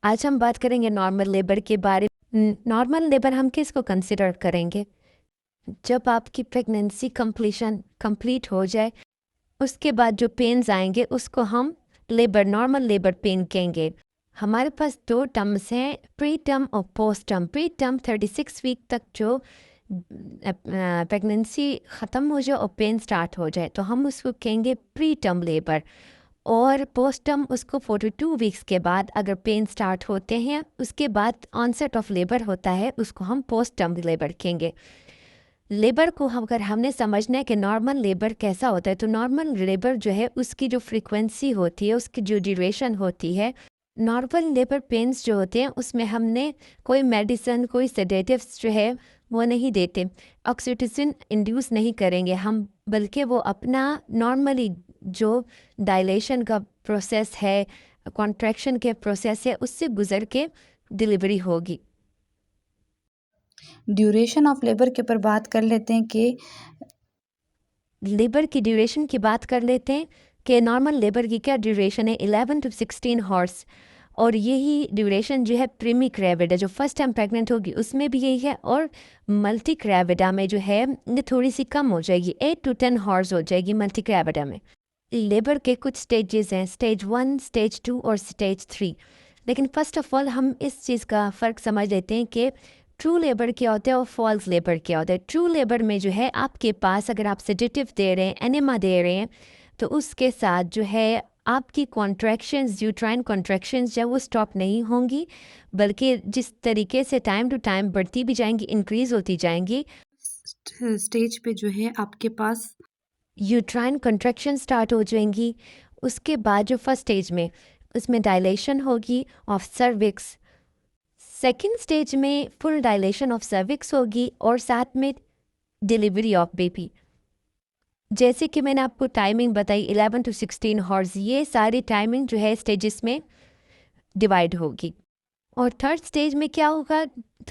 आज हम बात करेंगे नॉर्मल लेबर के बारे में। नॉर्मल लेबर हम किसको कंसिडर करेंगे? जब आपकी प्रेगनेंसी कंप्लीट हो जाए, उसके बाद जो पेन्स आएंगे उसको हम नॉर्मल लेबर पेन कहेंगे। हमारे पास दो टर्म्स हैं, प्री टर्म और post term. Pre term 36 week तक जो प्रेगनेंसी ख़त्म हो जाए और पेन स्टार्ट हो जाए तो हम उसको कहेंगे प्री टर्म लेबर। और पोस्ट टर्म उसको 42 वीक्स के बाद अगर पेन स्टार्ट होते हैं, उसके बाद ऑनसेट ऑफ लेबर होता है, उसको हम पोस्ट टर्म लेबर कहेंगे। लेबर को अगर हमने समझना है कि नॉर्मल लेबर कैसा होता है, तो नॉर्मल लेबर जो है उसकी जो फ्रीक्वेंसी होती है, उसकी जो ड्यूरेशन होती है, नॉर्मल लेबर पेन्स जो होते हैं उसमें हमने कोई मेडिसिन, कोई सेडेटिव्स जो है वो नहीं देते, ऑक्सीटोसिन इंड्यूस नहीं करेंगे हम, बल्कि वो अपना नॉर्मली जो डायलेशन का प्रोसेस है, कॉन्ट्रैक्शन के प्रोसेस है, उससे गुजर के डिलीवरी होगी। ड्यूरेशन ऑफ लेबर के ऊपर बात कर लेते हैं कि लेबर की ड्यूरेशन की बात कर लेते हैं कि नॉर्मल लेबर की क्या ड्यूरेशन है, 11 to 16 हॉर्स। और यही ड्यूरेशन जो है प्रीमी क्रेविडा जो फर्स्ट टाइम प्रेग्नेंट होगी उसमें भी यही है, और मल्टी क्रेविडा में जो है ये थोड़ी सी कम हो जाएगी, 8 to 10 हॉर्स हो जाएगी मल्टी क्रेविडा में। लेबर के कुछ स्टेजेस हैं, स्टेज 1, स्टेज 2 और स्टेज 3। लेकिन फर्स्ट ऑफ ऑल हम इस चीज़ का फ़र्क समझ लेते हैं कि ट्रू लेबर क्या होता है और फॉल्स लेबर क्या होता है। ट्रू लेबर में जो है आपके पास अगर आप सेडेटिव दे रहे हैं, एनेमा दे रहे हैं, तो उसके साथ जो है आपकी कॉन्ट्रैक्शंस, यूट्राइन कॉन्ट्रैक्शंस जब वो स्टॉप नहीं होंगी, बल्कि जिस तरीके से टाइम टू टाइम बढ़ती भी जाएंगी, इंक्रीज़ होती जाएंगी, स्टेज पे जो है आपके पास यूट्राइन कॉन्ट्रैक्शन स्टार्ट हो जाएंगी। उसके बाद जो फर्स्ट स्टेज में उसमें डायलेशन होगी ऑफ सर्विक्स, सेकेंड स्टेज में फुल डायलेशन ऑफ सर्विक्स होगी और साथ में डिलीवरी ऑफ बेबी। जैसे कि मैंने आपको टाइमिंग बताई 11 to 16 हॉर्स, ये सारी टाइमिंग जो है स्टेजेस में डिवाइड होगी। और थर्ड स्टेज में क्या होगा?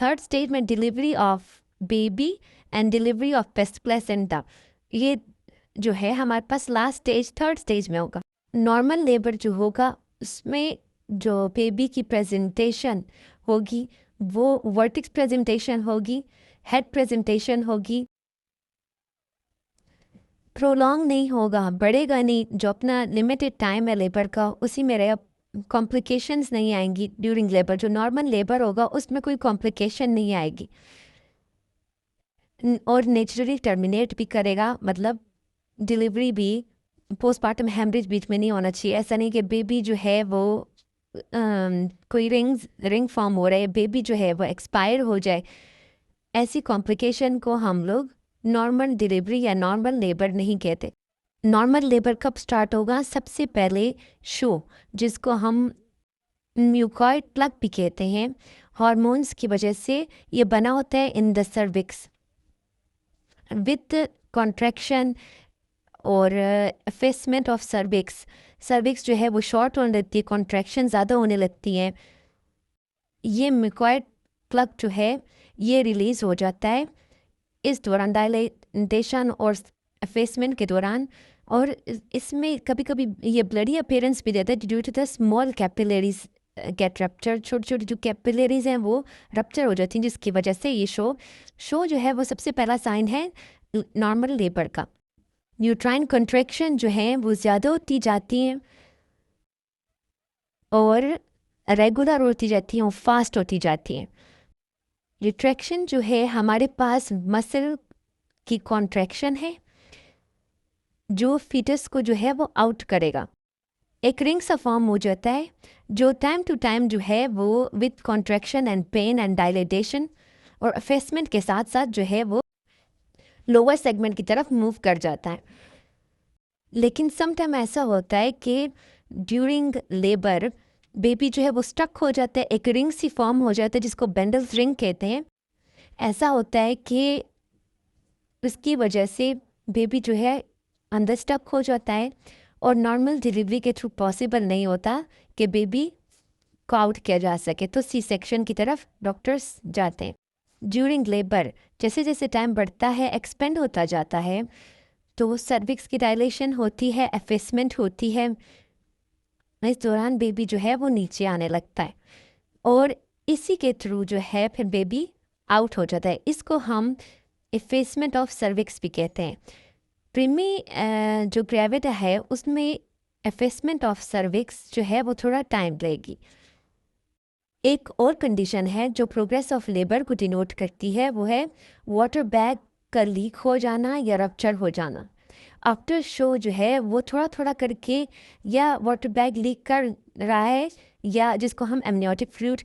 थर्ड स्टेज में delivery of baby and delivery of paste placenta, ये जो है हमारे पास लास्ट स्टेज थर्ड स्टेज में होगा। नॉर्मल लेबर जो होगा उसमें जो बेबी की प्रेजेंटेशन होगी वो वर्टिक्स प्रेजेंटेशन होगी, हेड प्रेजेंटेशन होगी, प्रोलॉन्ग नहीं होगा, बढ़ेगा नहीं, जो अपना लिमिटेड टाइम है लेबर का उसी में रहेगा, कॉम्प्लिकेशंस नहीं आएंगी ड्यूरिंग लेबर। जो नॉर्मल लेबर होगा उसमें कोई कॉम्प्लिकेशन नहीं आएगी और नेचुरली टर्मिनेट भी करेगा, मतलब डिलीवरी भी, पोस्टमार्टम हेमरेज बीच में नहीं होना चाहिए। ऐसा नहीं कि बेबी जो है वो कोई रिंग फॉर्म हो रहा है, बेबी जो है वो एक्सपायर हो जाए, ऐसी कॉम्प्लिकेशन को हम लोग नॉर्मल डिलीवरी या नॉर्मल लेबर नहीं कहते। नॉर्मल लेबर कब स्टार्ट होगा? सबसे पहले शो, जिसको हम म्यूकॉइड प्लग भी कहते हैं, हार्मोन्स की वजह से ये बना होता है in the cervix, with contraction और एफेसमेंट ऑफ सर्विक्स। सर्विक्स जो है वो शॉर्ट होने लगती है, कॉन्ट्रैक्शन ज़्यादा होने लगती हैं, ये म्यूकॉइड प्लग जो है ये रिलीज़ हो जाता है इस दौरान, डायलेटेशन और एफेसमेंट के दौरान। और इसमें कभी कभी ये ब्लडी अपीयरेंस भी देता है due to the small capillaries get rupture, छोटी छोटी जो कैपिलरीज हैं वो रप्चर हो जाती हैं, जिसकी वजह से ये शो जो है वो सबसे पहला साइन है नॉर्मल लेबर का। यूट्राइन कॉन्ट्रैक्शन जो है वो ज़्यादा होती जाती हैं और रेगुलर होती जाती हैं और फास्ट होती जाती हैं। रिट्रैक्शन जो है हमारे पास मसल की कॉन्ट्रैक्शन है जो फीटस को जो है वो आउट करेगा, एक रिंग सा फॉर्म हो जाता है जो टाइम टू टाइम जो है वो with contraction and pain and dilatation और अफेसमेंट के साथ साथ जो है वो लोअर सेगमेंट की तरफ मूव कर जाता है। लेकिन समटाइम ऐसा होता है कि ड्यूरिंग लेबर बेबी जो है वो स्टक हो जाता है, एक रिंग सी फॉर्म हो जाता है जिसको बेंडल्स रिंग कहते हैं। ऐसा होता है कि उसकी वजह से बेबी जो है अंदर स्टक हो जाता है और नॉर्मल डिलीवरी के थ्रू पॉसिबल नहीं होता कि बेबी को आउट किया जा सके, तो सी सेक्शन की तरफ डॉक्टर्स जाते हैं। ड्यूरिंग लेबर जैसे जैसे टाइम बढ़ता है, एक्सपेंड होता जाता है, तो सर्विक्स की डायलेशन होती है, एफेसमेंट होती है, इस दौरान बेबी जो है वो नीचे आने लगता है। और इसी के थ्रू जो है फिर बेबी आउट हो जाता है। इसको हम इफेसमेंट ऑफ सर्विक्स भी कहते हैं। प्रीमी जो ग्रेविटा है उसमें इफेसमेंट ऑफ सर्विक्स जो है वो थोड़ा टाइम लेगी। एक और कंडीशन है जो प्रोग्रेस ऑफ लेबर को डिनोट करती है, वो है वाटर बैग का लीक हो जाना या रप्चर हो जाना। आफ्टर शो जो है वो थोड़ा थोड़ा करके या वाटर बैग लीक कर रहा है या जिसको हम एमनियोटिक फ्लूइड